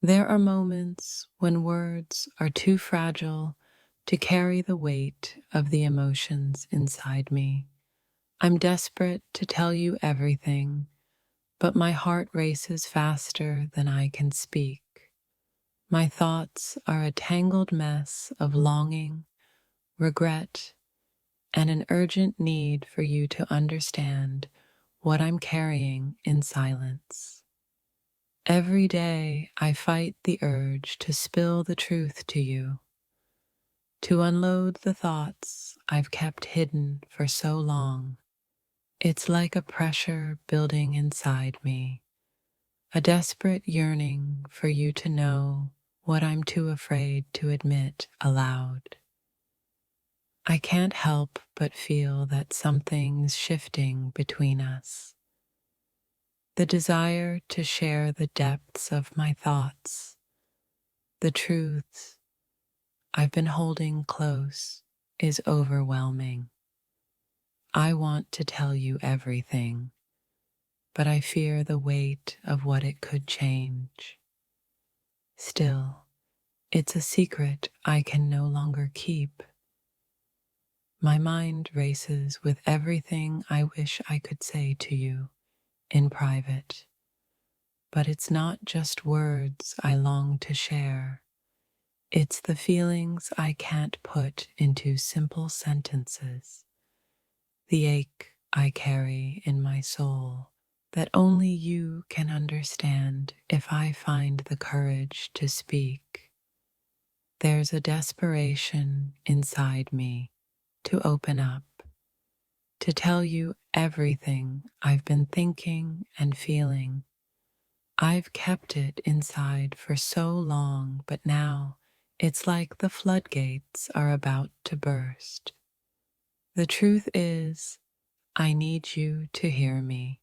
There are moments when words are too fragile to carry the weight of the emotions inside me. I'm desperate to tell you everything, but my heart races faster than I can speak. My thoughts are a tangled mess of longing, regret, and an urgent need for you to understand what I'm carrying in silence. Every day I fight the urge to spill the truth to you, to unload the thoughts I've kept hidden for so long. It's like a pressure building inside me, a desperate yearning for you to know what I'm too afraid to admit aloud. I can't help but feel that something's shifting between us. The desire to share the depths of my thoughts, the truths I've been holding close, is overwhelming. I want to tell you everything, but I fear the weight of what it could change. Still, it's a secret I can no longer keep. My mind races with everything I wish I could say to you in private. But it's not just words I long to share. It's the feelings I can't put into simple sentences. The ache I carry in my soul that only you can understand if I find the courage to speak. There's a desperation inside me to open up, to tell you everything I've been thinking and feeling. I've kept it inside for so long, but now it's like the floodgates are about to burst. The truth is, I need you to hear me,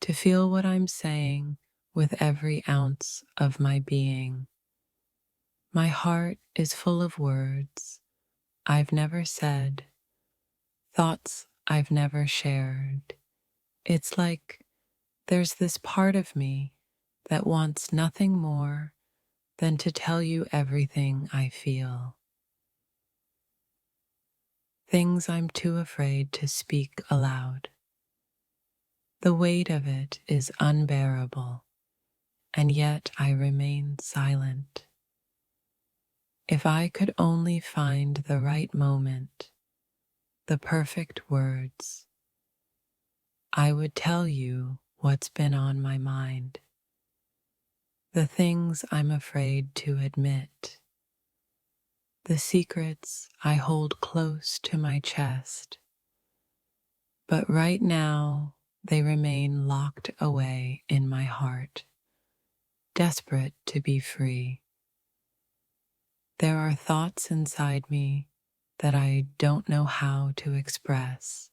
to feel what I'm saying with every ounce of my being. My heart is full of words I've never said, thoughts I've never shared. It's like there's this part of me that wants nothing more than to tell you everything I feel. Things I'm too afraid to speak aloud. The weight of it is unbearable, and yet I remain silent. If I could only find the right moment, the perfect words, I would tell you what's been on my mind, the things I'm afraid to admit, the secrets I hold close to my chest. But right now, they remain locked away in my heart, desperate to be free. There are thoughts inside me that I don't know how to express,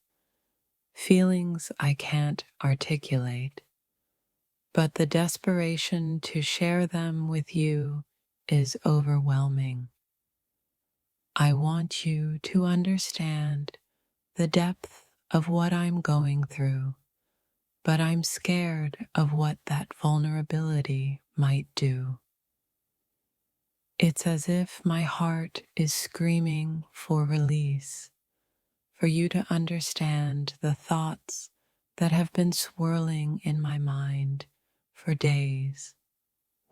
feelings I can't articulate, but the desperation to share them with you is overwhelming. I want you to understand the depth of what I'm going through, but I'm scared of what that vulnerability might do. It's as if my heart is screaming for release, for you to understand the thoughts that have been swirling in my mind for days,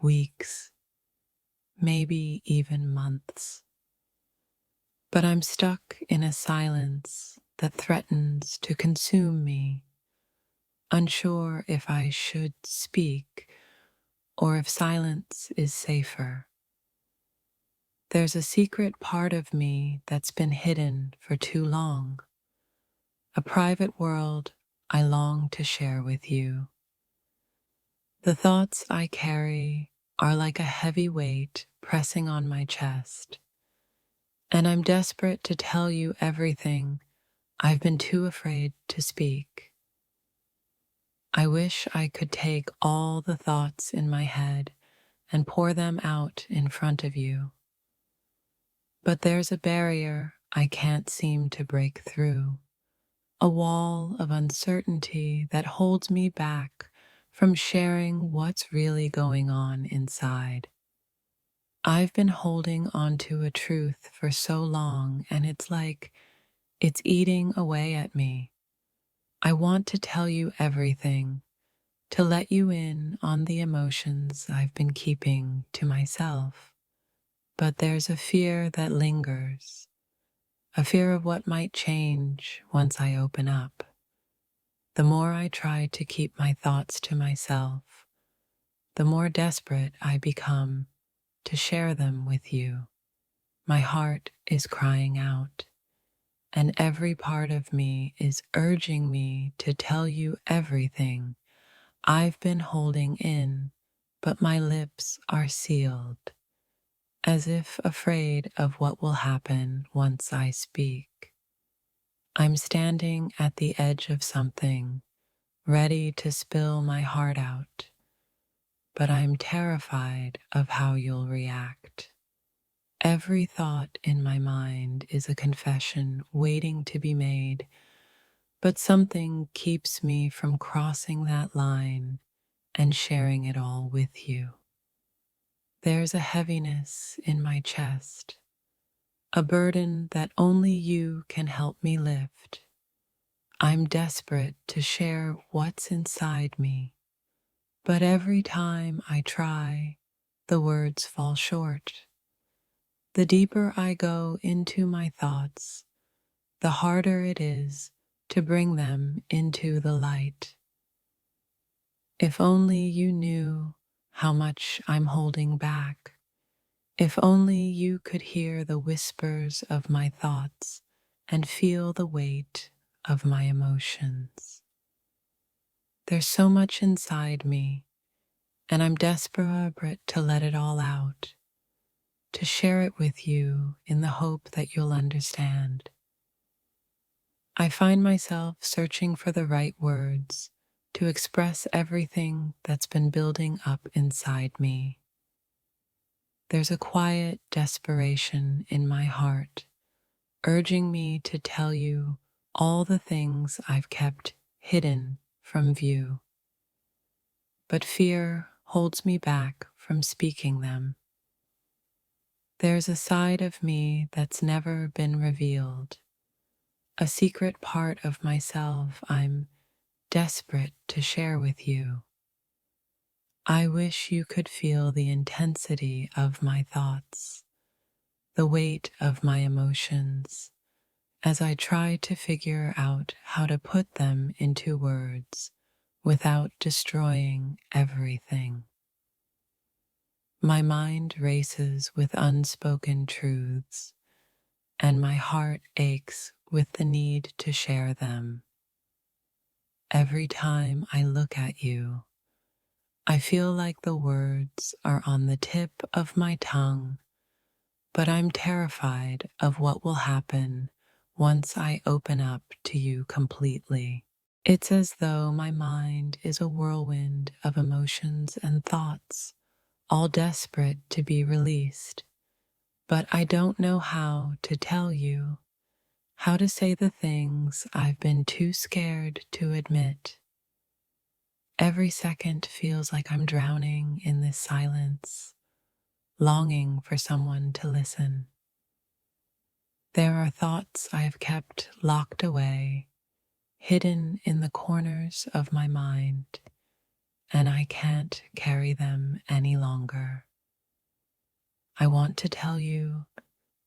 weeks, maybe even months. But I'm stuck in a silence that threatens to consume me, unsure if I should speak or if silence is safer. There's a secret part of me that's been hidden for too long, a private world I long to share with you. The thoughts I carry are like a heavy weight pressing on my chest, and I'm desperate to tell you everything I've been too afraid to speak. I wish I could take all the thoughts in my head and pour them out in front of you. But there's a barrier I can't seem to break through, a wall of uncertainty that holds me back from sharing what's really going on inside. I've been holding on to a truth for so long, and it's like it's eating away at me. I want to tell you everything, to let you in on the emotions I've been keeping to myself. But there's a fear that lingers, a fear of what might change once I open up. The more I try to keep my thoughts to myself, the more desperate I become to share them with you. My heart is crying out, and every part of me is urging me to tell you everything I've been holding in, but my lips are sealed, as if afraid of what will happen once I speak. I'm standing at the edge of something, ready to spill my heart out, but I'm terrified of how you'll react. Every thought in my mind is a confession waiting to be made, but something keeps me from crossing that line and sharing it all with you. There's a heaviness in my chest, a burden that only you can help me lift. I'm desperate to share what's inside me, but every time I try, the words fall short. The deeper I go into my thoughts, the harder it is to bring them into the light. If only you knew how much I'm holding back. If only you could hear the whispers of my thoughts and feel the weight of my emotions. There's so much inside me, and I'm desperate to let it all out, to share it with you in the hope that you'll understand. I find myself searching for the right words to express everything that's been building up inside me. There's a quiet desperation in my heart, urging me to tell you all the things I've kept hidden from view. But fear holds me back from speaking them. There's a side of me that's never been revealed, a secret part of myself I'm desperate to share with you. I wish you could feel the intensity of my thoughts, the weight of my emotions, as I try to figure out how to put them into words without destroying everything. My mind races with unspoken truths, and my heart aches with the need to share them. Every time I look at you, I feel like the words are on the tip of my tongue, but I'm terrified of what will happen once I open up to you completely. It's as though my mind is a whirlwind of emotions and thoughts, all desperate to be released. But I don't know how to tell you, how to say the things I've been too scared to admit. Every second feels like I'm drowning in this silence, longing for someone to listen. There are thoughts I have kept locked away, hidden in the corners of my mind, and I can't carry them any longer. I want to tell you,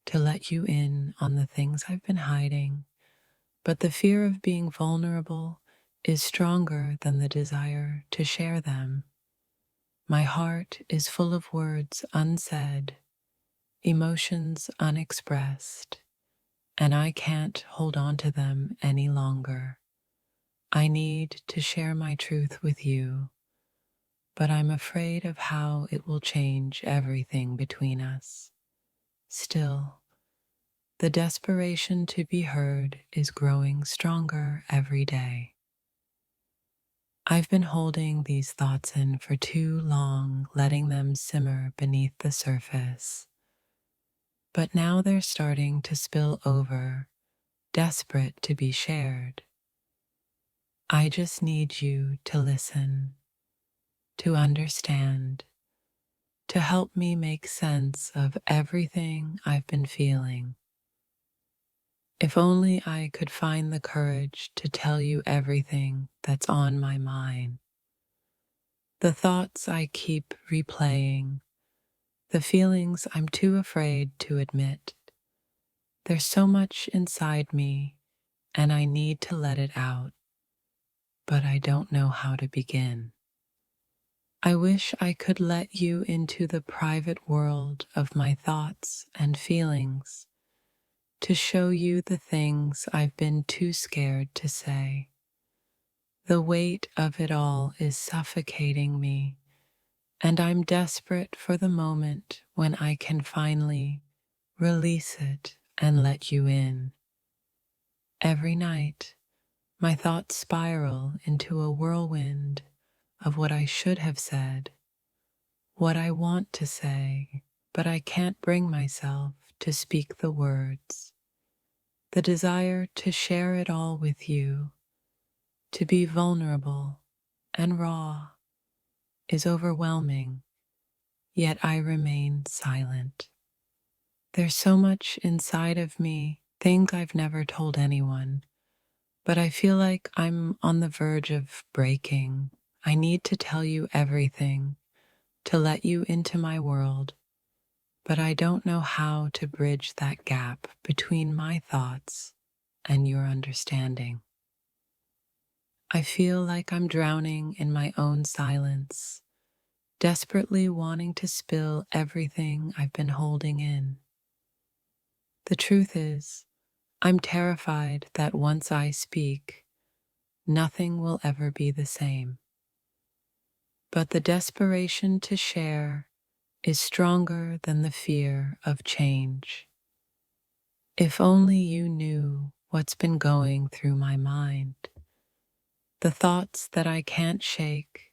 to let you in on the things I've been hiding, but the fear of being vulnerable is stronger than the desire to share them. My heart is full of words unsaid, emotions unexpressed, and I can't hold on to them any longer. I need to share my truth with you, but I'm afraid of how it will change everything between us. Still, the desperation to be heard is growing stronger every day. I've been holding these thoughts in for too long, letting them simmer beneath the surface. But now they're starting to spill over, desperate to be shared. I just need you to listen, to understand, to help me make sense of everything I've been feeling. If only I could find the courage to tell you everything that's on my mind, the thoughts I keep replaying, the feelings I'm too afraid to admit. There's so much inside me, and I need to let it out, but I don't know how to begin. I wish I could let you into the private world of my thoughts and feelings, to show you the things I've been too scared to say. The weight of it all is suffocating me, and I'm desperate for the moment when I can finally release it and let you in. Every night, my thoughts spiral into a whirlwind of what I should have said, what I want to say, but I can't bring myself to speak the words. The desire to share it all with you, to be vulnerable and raw, is overwhelming, yet I remain silent. There's so much inside of me, things I've never told anyone, but I feel like I'm on the verge of breaking. I need to tell you everything, to let you into my world, but I don't know how to bridge that gap between my thoughts and your understanding. I feel like I'm drowning in my own silence, desperately wanting to spill everything I've been holding in. The truth is, I'm terrified that once I speak, nothing will ever be the same. But the desperation to share is stronger than the fear of change. If only you knew what's been going through my mind, the thoughts that I can't shake,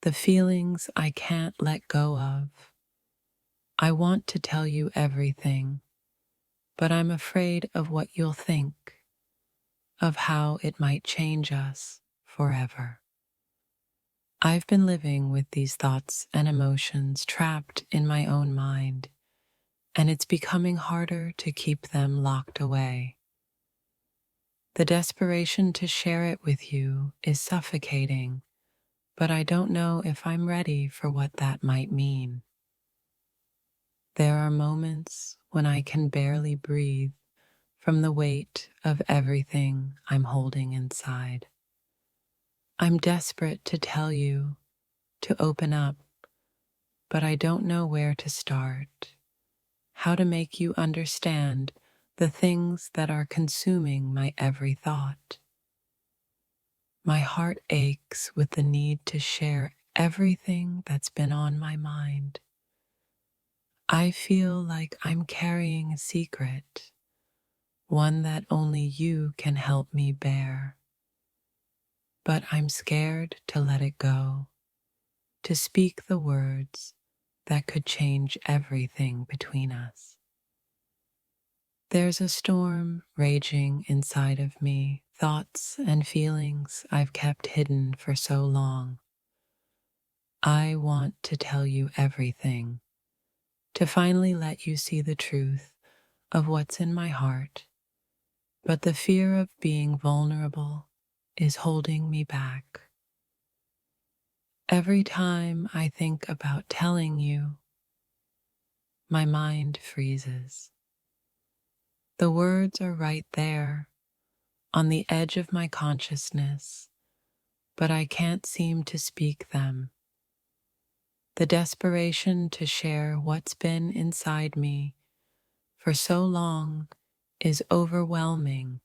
the feelings I can't let go of. I want to tell you everything, but I'm afraid of what you'll think, of how it might change us forever. I've been living with these thoughts and emotions trapped in my own mind, and it's becoming harder to keep them locked away. The desperation to share it with you is suffocating, but I don't know if I'm ready for what that might mean. There are moments when I can barely breathe from the weight of everything I'm holding inside. I'm desperate to tell you, to open up, but I don't know where to start, how to make you understand the things that are consuming my every thought. My heart aches with the need to share everything that's been on my mind. I feel like I'm carrying a secret, one that only you can help me bear. But I'm scared to let it go, to speak the words that could change everything between us. There's a storm raging inside of me, thoughts and feelings I've kept hidden for so long. I want to tell you everything, to finally let you see the truth of what's in my heart, but the fear of being vulnerable is holding me back. Every time I think about telling you, my mind freezes. The words are right there, on the edge of my consciousness, but I can't seem to speak them. The desperation to share what's been inside me for so long is overwhelming,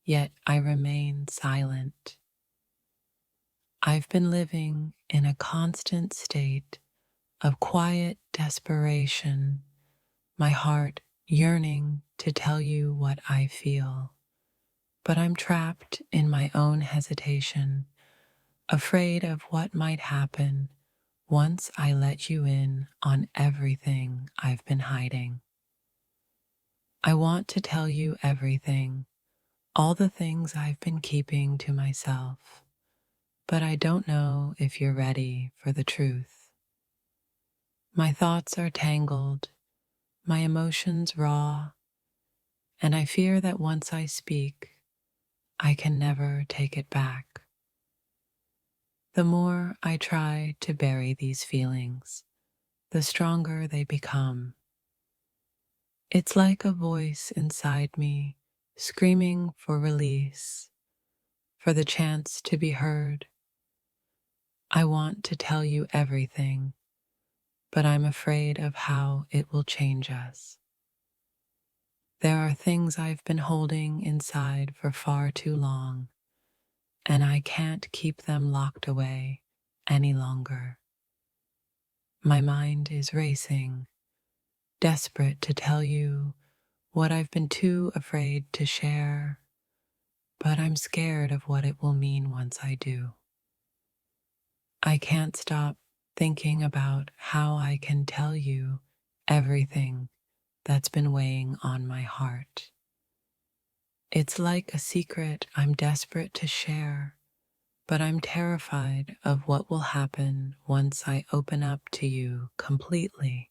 yet I remain silent. I've been living in a constant state of quiet desperation, my heart yearning to tell you what I feel. But I'm trapped in my own hesitation, afraid of what might happen once I let you in on everything I've been hiding. I want to tell you everything, all the things I've been keeping to myself. but I don't know if you're ready for the truth. My thoughts are tangled, my emotions raw, and I fear that once I speak, I can never take it back. The more I try to bury these feelings, the stronger they become. It's like a voice inside me screaming for release, for the chance to be heard. I want to tell you everything, but I'm afraid of how it will change us. There are things I've been holding inside for far too long, and I can't keep them locked away any longer. My mind is racing, desperate to tell you what I've been too afraid to share, but I'm scared of what it will mean once I do. I can't stop thinking about how I can tell you everything that's been weighing on my heart. It's like a secret I'm desperate to share, but I'm terrified of what will happen once I open up to you completely.